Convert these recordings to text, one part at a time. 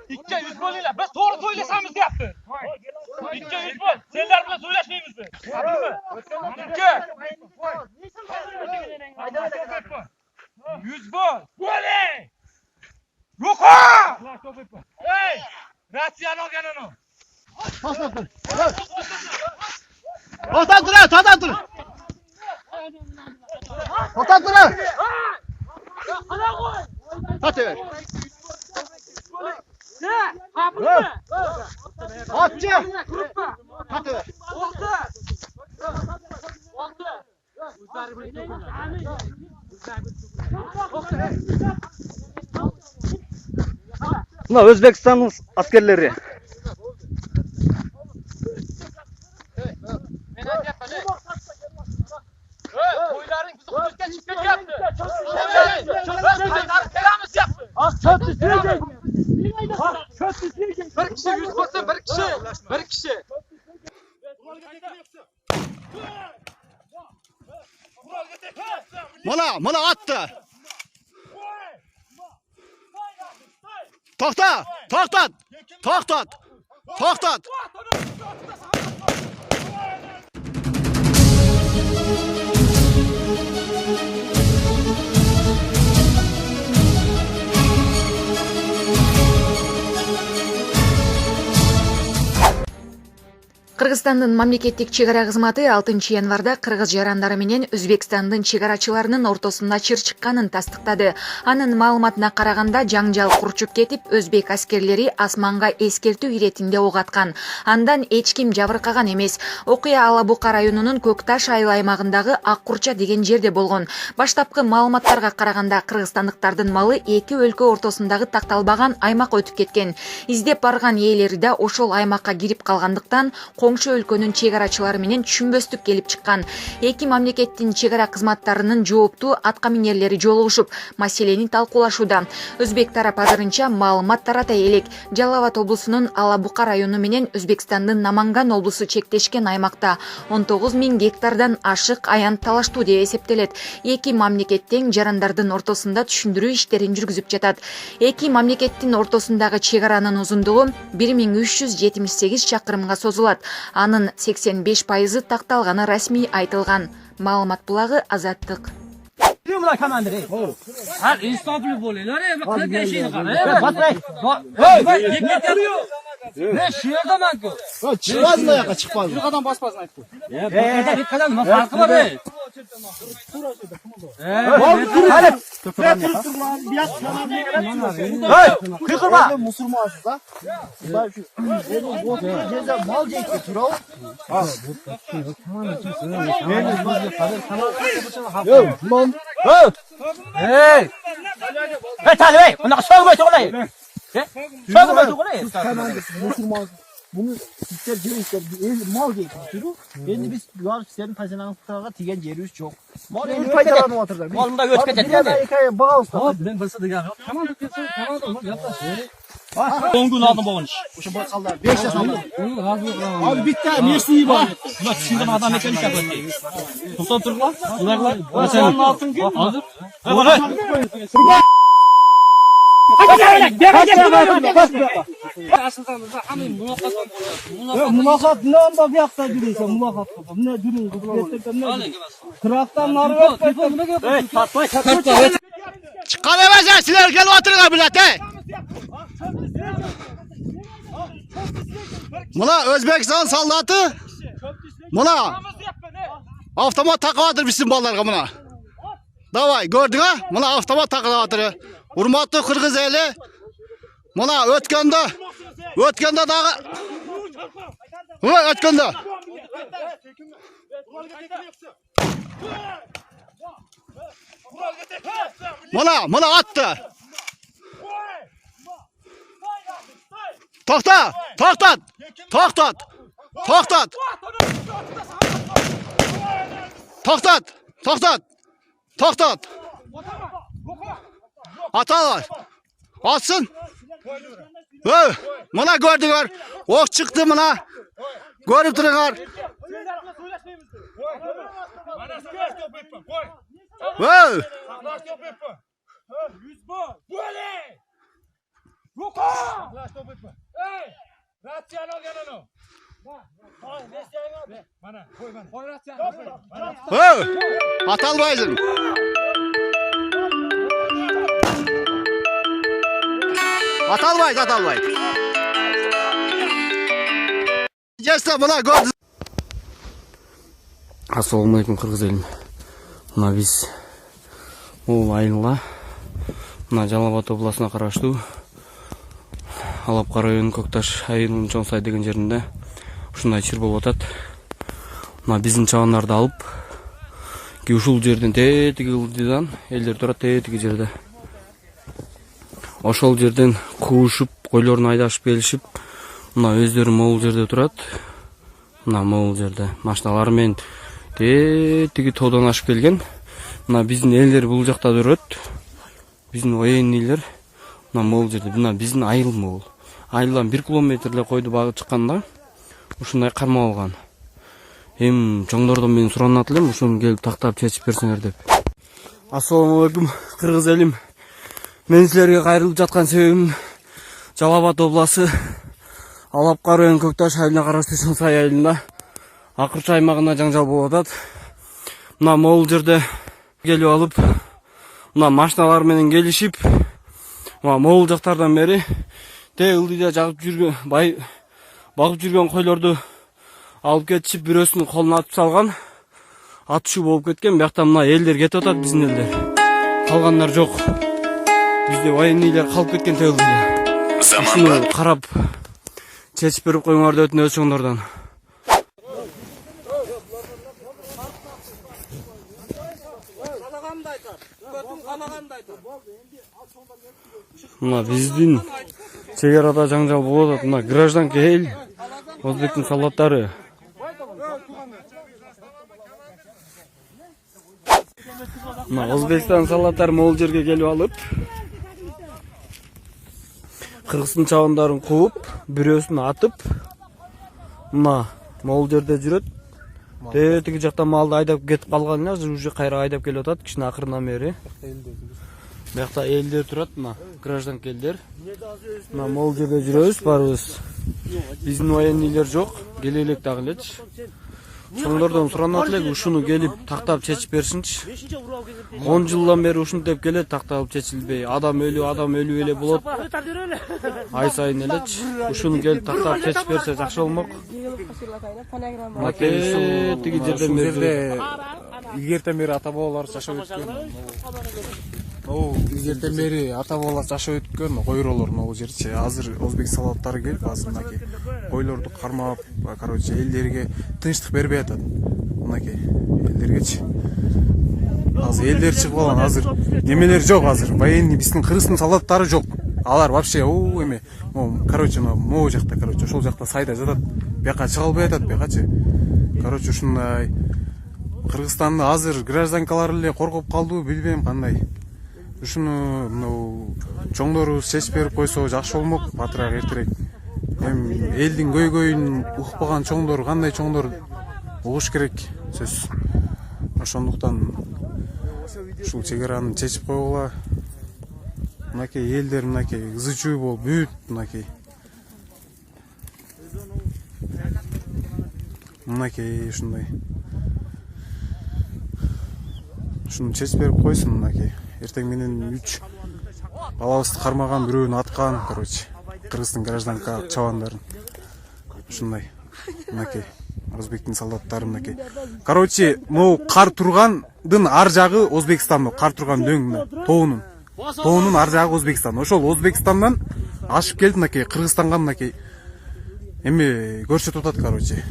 İkki 100 bo'linglar. Biz to'g'ri to'ylasamiz deyapti. İkki 100 bo'l. Senlar bilan so'ylashmaymiz biz. İkki 100 bo'l. Bo'ling. Yo'qa! Hey! Ratsiyani olgan uni. To'xtab tur, to'xtab tur. To'xtab tur. To'xtab. Atçı. To'xtab. Bunlar Özbekistan'ın askerleri. Toylaring bizni hududga chiqib ketyapti. Kelamiz yapti. Bir kishi 100 bo'lsa, bir kishi. Mana attı. To'xtat. Кыргызстандын мамлекеттик чегара кызматы 6-январда кыргыз жарандары менен Өзбекстандын чегарачыларынын ортосунда чыр чыкканын тастыктады. Анын маалыматына караганда жаңжал курчуп кетип, өзбек аскерлери асманга эскертүү иретинде ок аткан. Андан эч ким жабыркаган эмес. Окуя Ала-Бука районунун Көкташ айыл аймагындагы Ак Курча деген жерде болгон. Баштапкы маалыматтарга караганда кыргызстандыктардын малы эки өлкө ортосундагы такталбаган аймак өтүп кеткен. Издеп барган ээлери да ошол аймакка кирип калгандыктан коңшу өлкөнүн чегарачылары менен түшүнбөстүк келип чыккан. Эки мамлекеттин чегара кызматтарынын жооптуу атка минерлери жолугушуп, маселени талкуулашууда. Өзбек тарап азырынча маалымат тарата элек. Жалал Абад облусунун Ала-Бука району менен Өзбекстандын Наманган облусу чектешкен аймакта 19 000 гектардан ашык аян талаштуу деп эсептелет. Эки мамлекет тең жарандардын ортосунда түшүндүрүү иштерин жүргүзүп жатат. Эки мамлекеттин ортосундагы чегаранын узундугу 1378 чакырымга созулат. Анын 85% такталганы расмий айтылган. Маалымат булагы Азаттык. Bunlar komandır. Ha, insaflı bo'linglar. Qilib yashayni qara. Ne şurada manku? Çıkmaz mı yaka çıkmaz mı? Şuradan basmasın aytdı. Bir kadar mı farkı var be? Kıkırma. Musulmansız ha. Mal yiyip turao. Hey! Hey tane be. Ona sorma sorma. Sorma sorma. Musulmansız. Bunu ister girmişler, mal getiriyor. Şimdi biz yuvar isterin faydalanmakta tigen yerimiz çok. Mal faydalanma oturlar. Malımda göç ketedi. Hikaye bağ usta. Ben burası da ya. Tamam diyorsun. Tamam da yapma. 10 gün aldım bu iş. Şu bakallar 5 yaz aldım. Abi bitti. Merci bak. Bak şimdi adam mekanik yapıyor. Tutup durma. Uzaklar. Sen ne yaptın ki? Hazır. Muloqot nima bu yoqda yuraysan? Muloqot qilib. Buni yuring. Qiraqdan nari o'tib. Chiqqan emas, sizlar kelib o'tiringlar millat, ey. Mana O'zbekiston soldati. Mana avtomat taqayotir bizim bolalarga mana. Davay, gördün ha? Mana avtomat taqayotir. Hurmatli Qirg'iz eli. Mana o'tganda dağı. Voy, o'tganda. Mana attı. Toxtat. Atalar. Atsın. Mana gördüler. Ok çıktı mana. Görüp durunlar. Flash top etme. Ey! Ratsiyonu al yanına. Ay, ne isteyin abi? Bana, koy bana. Koy ratsiyonu. Atalbaydın. Atalbaydı. Gelse buna göz. Assalamualaikum Kırgız elim. Мына биз Мол айылында мына Жалал Абад обласына караштуу Алапкы району Көкташ айылынын Чоңсай деген жеринде ушундай чыр болуп атат. Мына биздин чабандарды алып ки ушул жерден тетиги ылдыйдан элдер турат тетиги жерде. Ошол жерден куушуп, койлорун айдашып келишип, мына өздөрү могул жерде турат. Мына могул жерде машиналар менен тетиги тоодон ашып келген. Мына биздин элдер бул жакта турат. Биздин военныйлар мына могул жерде. Мына биздин айыл могул. Айылдан 1 километрле койду багып чыкканда ушундай кармап алган. Эми чоңдордон мен суранат элем, ушуну келип тактап чечип берсеңер деп. Ассаламу алейкум Кыргыз элим. Мен силерге кайрылып жаткан себебим Жалал Абад областы Алапкы району Көкташ айылына караштуу Чоңсай айылында акырчы аймагында жаңжал болуп атат. Мына могул жерде келип алып, мына машиналар менен келишип, мына могул жактардан бери ылдыйда жагып жүргөн, багып жүргөн койлорду алып кетишип, бирөөсүнүн колуна атып салган. Атышуу болуп кеткен. Биякта мына элдер кетип атат, биздин элдер. Калгандар жок. Бизде военныйлар калып кеткен төгүлдү. Ушуну карап чечип берип коюңар деп өтүнөбүз чоңдордон. Мына биздин чек арада жаңжал болуп атат. Мына гражданка эл, Өзбектин солдаттары. Мына Өзбекстан солдаттары могул жерге келип алып, кыргыздын чабандарын кууп, бирөөсүн атып, мына могул жерде жүрөт. Тетиги жактан малды айдап кетип калган эле, уже кайра айдап келип атат кичине акырынан бери. Биякта элдер турат, мына гражданка элдер. Мына могул жерде жүрөбүз барыбыз. Биздин военныйлар жок, келе элек дагы элечи. Чоңдордон суранат элек, ушуну келип тактап чечип берсинчи. 10 жылдан бери ушинтип келет, такталып чечилбей. Адам өлүү эле болот. Ай сайын элечи. Ушуну келип тактап чечип берсе жакшы болмок. Тиги жерден бери Илгертен бери ата бабалар жашап өткөн. Илгертен бери ата бабалар жашап өткөн койролор могул жерчи. Азыр Өзбек солдаттары келип, азыр мынакей койлорду кармап, короче, элдерге тынчтык бербей атат. Мынакей элдергечи. Азыр элдер чыгып алган, азыр немелер жок, азыр военный биздин Кыргыздын солдаттары жок. Алар вообще эме, короче, могу жакта, короче, ошол жакта сайда жатат. Бияка чыга албай атат, биякачы. Короче, ушундай Кыргызстанды азыр гражданкалар эле коргоп калдыбы, билбейм кандай. Ушуну чоңдорубуз чечип берип койсо жакшы болмок, батыраак эртерээк. Эми элдин көйгөйүн укпаган чоңдор, кандай чоңдор угуш керек сөз. Ошондуктан ушул чек араны чечип койгула. Мынакей элдер мынакей ызы чуу болуп бүт мынакей. Мынакей ушундай. Ушуну чечип берип койсун мынакей. Эртең менен 3 балабызды кармаган, бирөөнү аткан, короче. Кыргыздын гражданка чабандарын. Ушундай. Мынакей Өзбектин солдаттары мынакей. Короче, могу кар тургандын ар жагы Өзбекстан, кар турган дөң тоонун. Тоонун ар жагы Өзбекстан. Ошол Өзбекстандан ашып келди мынакей Кыргызстанга мынакей. Эми көрсөтүп атат, короче.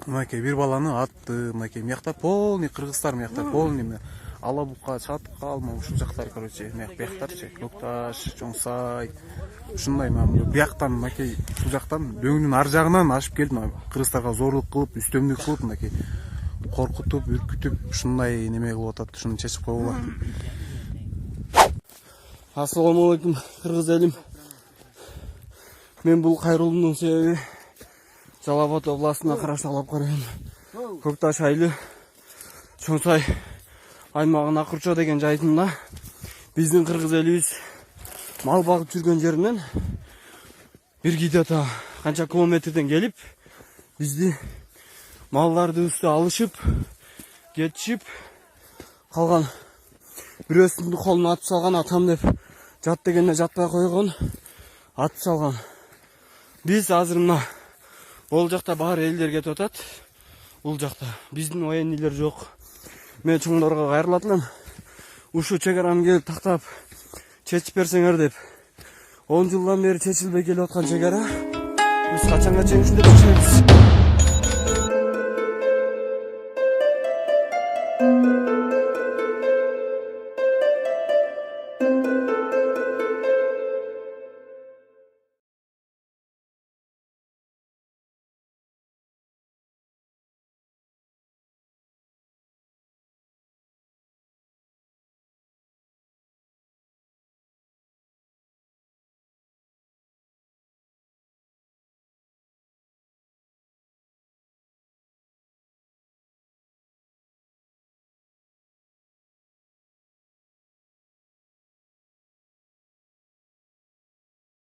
Мынакей бир баланы атты, мынакей мыякта полный кыргыздар, мыякта полный Алабукка, Чаткал, ушул жактар, короче, бияктарчы, Көкташ, Чоңсай. Ушундай бияктан мынакей ушул жактан дөңнүн ар жагынан ашып келди, кыргыздарга зорлук кылып, үстөмдүк кылып, мынакей коркутуп, үркүтүп, ушундай неме кылып атат, ушуну чечип койгула. Ассаламу алейкум Кыргыз элим. Мен бул кайрылуумдун себеби Жалал Абад областына караштуу Алапкы району Көкташ айылы Чоңсай аймагынын Акырчо деген жайында биздин кыргыз элибиз мал багып жүргөн жеринен бир где-то канча километрден келип бизди малдардыбызды алышып кетишип калган. Бирөөсүнүн колуна атып салган, атам деп жат дегенде жатпай койгон, атып салган. Биз азыр мына бул жакта баары элдер кетип атат. Бул жакта биздин военныйлар жок. Мен чоңдорго кайрылат элем. Ушу чегараны келип тактап чечип берсеңер деп. 10 жылдан бери чечилбей келип аткан чегара. Биз качанга чейин ушинтип чечебиз?